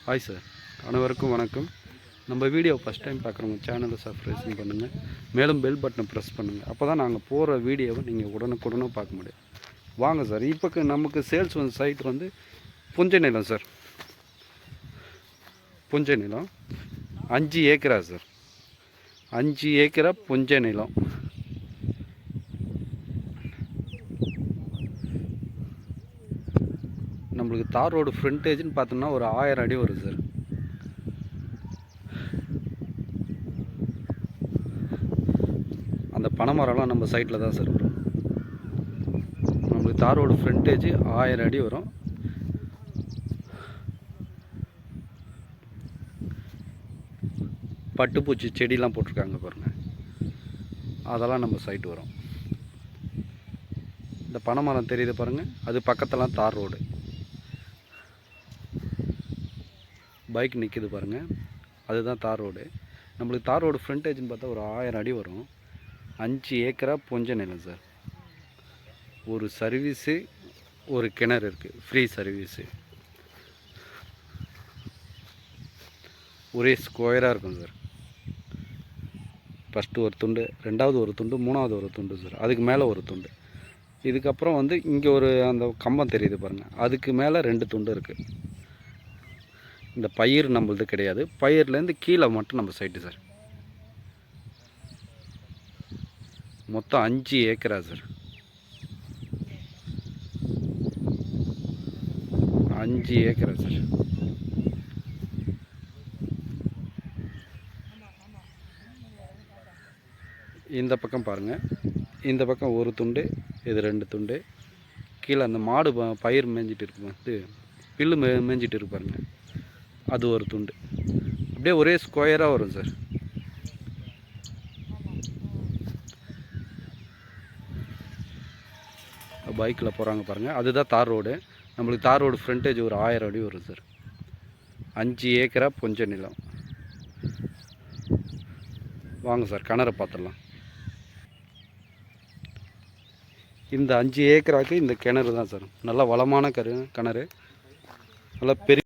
Hi sir, அனைவருக்கும் வணக்கம். நம்ம வீடியோ ஃபஸ்ட் டைம் பார்க்குறவங்க சேனலை சப்ஸ்கிரைப் பண்ணுங்கள், மேலும் பெல் பட்டனை ப்ரெஸ் பண்ணுங்கள். அப்போ தான் நாங்கள் போகிற வீடியோவை நீங்கள் உடனுக்குடனே பார்க்க முடியும். வாங்க சார், இப்போ நமக்கு சேல்ஸ் சைட் வந்து புஞ்சை நிலம் சார். புஞ்சை நிலம் 5 ஏக்கரா சார். 5 ஏக்கரா புஞ்சை நிலம். நம்மளுக்கு தார் ரோடு ஃப்ரண்டேஜ்னு பார்த்தோம்னா ஒரு 1000 அடி வரும் சார். அந்த பனைமரம்லாம் நம்ம சைட்டில் தான் சார் வரும். நம்மளுக்கு தார் ரோடு ஃப்ரண்டேஜ் 1000 அடி வரும். பட்டுப்பூச்சி செடிலாம் போட்டிருக்காங்க பாருங்கள், அதெல்லாம் நம்ம சைட்டு வரும். இந்த பனைமரம் தெரியுது பாருங்கள், அது பக்கத்தெல்லாம் தார் ரோடு. பைக் நிற்கிது பாருங்கள், அதுதான் தார் ரோடு. நம்மளுக்கு தார் ரோடு ஃப்ரண்டேஜ்னு பார்த்தா ஒரு 1000 அடி வரும். 5 ஏக்கரா புஞ்சை நிலம் சார். ஒரு சர்வீஸு, ஒரு கிணறு இருக்குது, ஃப்ரீ சர்வீஸு. ஒரே ஸ்கொயராக இருக்கும் சார். ஃபஸ்ட்டு ஒரு துண்டு, ரெண்டாவது ஒரு துண்டு, மூணாவது ஒரு துண்டு சார், அதுக்கு மேலே ஒரு துண்டு. இதுக்கப்புறம் வந்து இங்கே ஒரு அந்த கம்பம் தெரியுது பாருங்கள், அதுக்கு மேலே 2 துண்டு இருக்குது. இந்த பயிர் நம்மளது கிடையாது, பயிர்லேருந்து கீழே மட்டும் நம்ம சைட்டு சார். மொத்தம் 5 ஏக்கரா சார். 5 ஏக்கரா சார். இந்த பக்கம் பாருங்கள், இந்த பக்கம் ஒரு துண்டு, இது 2 துண்டு. கீழே அந்த மாடு பயிர் மேய்ஞ்சிட்டு இருக்கு, வந்து பில்லு மேய்ஞ்சிட்டு இருக்கு பாருங்கள், அது ஒரு துண்டு. அப்படியே ஒரே ஸ்கொயராக வரும் சார். பைக்கில் போகிறாங்க பாருங்கள், அதுதான் தார் ரோடு. நம்மளுக்கு தார் ரோடு ஃப்ரண்டேஜ் ஒரு 1000 அடி வரும் சார். 5 ஏக்கரா புஞ்சை நிலம். வாங்க சார், கிணறு பார்த்துடலாம். இந்த 5 ஏக்கராக்கு இந்த கிணறு தான் சார். நல்லா வளமான கிணறு, நல்லா பெரிய